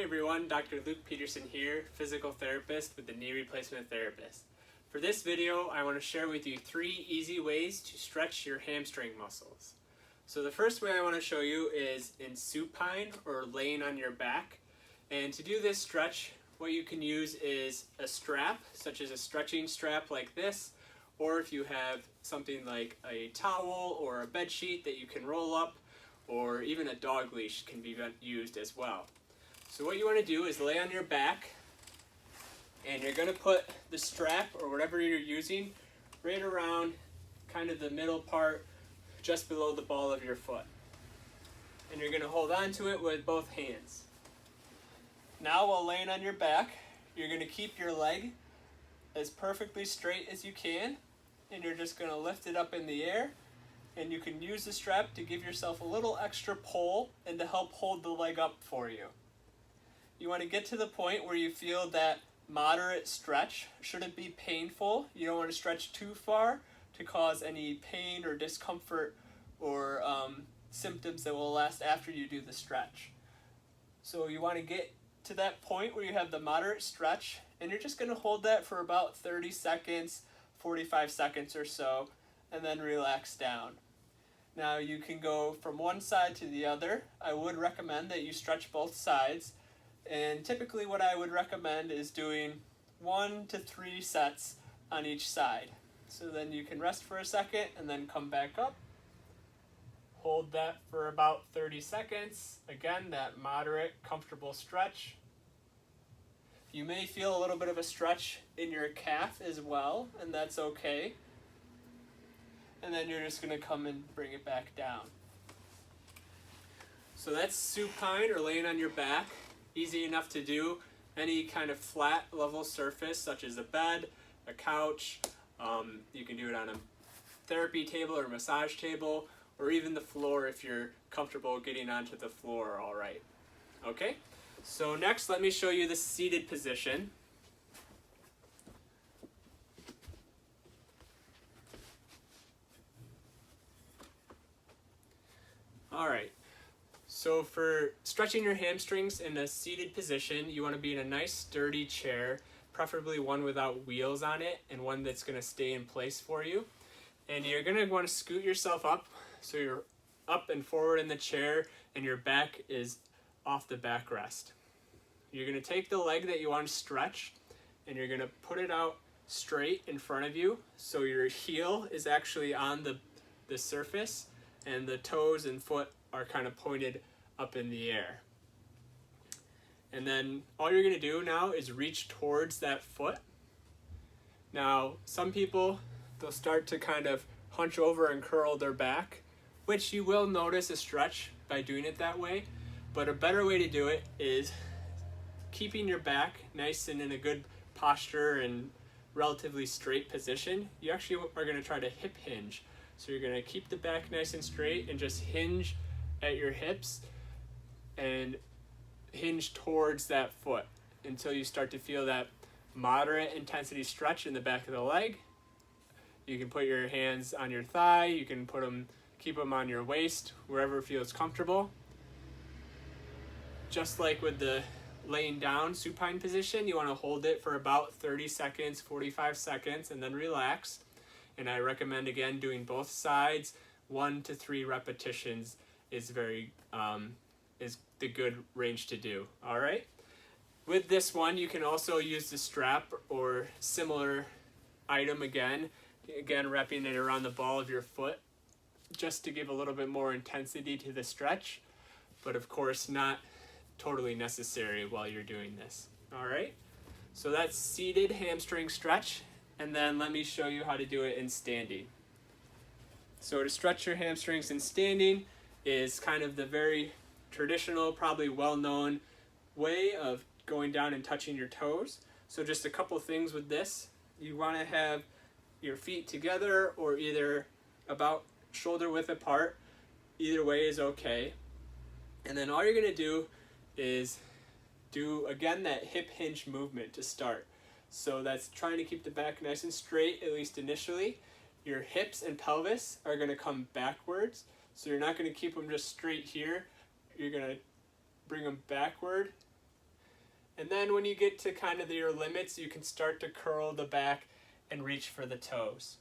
Hey everyone, Dr. Luke Peterson here, physical therapist with the Knee Replacement Therapist. For this video, I want to share with you 3 easy ways to stretch your hamstring muscles. So the first way I want to show you is in supine or laying on your back. And to do this stretch, what you can use is a strap, such as a stretching strap like this, or if you have something like a towel or a bed sheet that you can roll up, or even a dog leash can be used as well. So what you want to do is lay on your back, and you're going to put the strap or whatever you're using right around kind of the middle part just below the ball of your foot. And you're going to hold on to it with both hands. Now while laying on your back, you're going to keep your leg as perfectly straight as you can, and you're just going to lift it up in the air, and you can use the strap to give yourself a little extra pull and to help hold the leg up for you. You want to get to the point where you feel that moderate stretch. Shouldn't be painful. You don't want to stretch too far to cause any pain or discomfort or symptoms that will last after you do the stretch. So you want to get to that point where you have the moderate stretch, and you're just going to hold that for about 30 seconds, 45 seconds or so, and then relax down. Now you can go from one side to the other. I would recommend that you stretch both sides. And typically what I would recommend is doing 1 to 3 sets on each side. So then you can rest for a second and then come back up. Hold that for about 30 seconds. Again, that moderate, comfortable stretch. You may feel a little bit of a stretch in your calf as well, and that's okay. And then you're just going to come and bring it back down. So that's supine or laying on your back. Easy enough to do. Any kind of flat level surface such as a bed, a couch, you can do it on a therapy table or massage table, or even the floor if you're comfortable getting onto the floor all right. Okay, so next let me show you the seated position. All right. So for stretching your hamstrings in a seated position, you want to be in a nice sturdy chair, preferably one without wheels on it and one that's going to stay in place for you. And you're going to want to scoot yourself up so you're up and forward in the chair and your back is off the backrest. You're going to take the leg that you want to stretch and you're going to put it out straight in front of you so your heel is actually on the surface and the toes and foot are kind of pointed up in the air. And then all you're going to do now is reach towards that foot. Now, some people, they'll start to kind of hunch over and curl their back, which you will notice a stretch by doing it that way. But a better way to do it is keeping your back nice and in a good posture and relatively straight position. You actually are going to try to hip hinge. So you're going to keep the back nice and straight and just hinge at your hips and hinge towards that foot until you start to feel that moderate intensity stretch in the back of the leg. You can put your hands on your thigh, you can keep them on your waist, wherever feels comfortable. Just like with the laying down supine position, you want to hold it for about 30 seconds, 45 seconds, and then relax. And I recommend again doing both sides. 1 to 3 repetitions is is the good range to do. All right. With this one, you can also use the strap or similar item again wrapping it around the ball of your foot, just to give a little bit more intensity to the stretch, but of course not totally necessary while you're doing this. All right. So that's seated hamstring stretch. And then let me show you how to do it in standing. So to stretch your hamstrings in standing is kind of the very traditional, probably well-known way of going down and touching your toes. So just a couple things with this. You want to have your feet together or either about shoulder width apart. Either way is okay. And then all you're going to do is do, again, that hip hinge movement to start. So that's trying to keep the back nice and straight, at least initially. Your hips and pelvis are going to come backwards. So you're not going to keep them just straight here. You're going to bring them backward And then when you get to kind of your limits, you can start to curl the back and reach for the toes.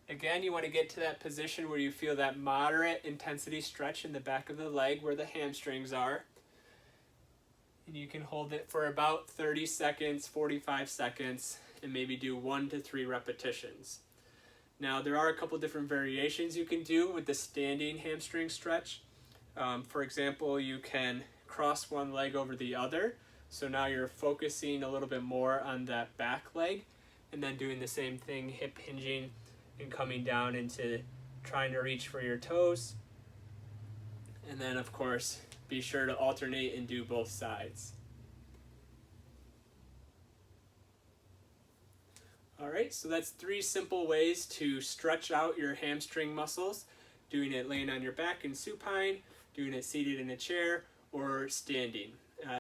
Again, you want to get to that position where you feel that moderate intensity stretch in the back of the leg where the hamstrings are. And you can hold it for about 30 seconds, 45 seconds, and maybe do 1 to 3 repetitions. Now, there are a couple different variations you can do with the standing hamstring stretch. For example, you can cross one leg over the other. So now you're focusing a little bit more on that back leg, and then doing the same thing, hip hinging and coming down into trying to reach for your toes. And then, of course, be sure to alternate and do both sides. Alright, so that's 3 simple ways to stretch out your hamstring muscles. Doing it laying on your back in supine, doing it seated in a chair, or standing.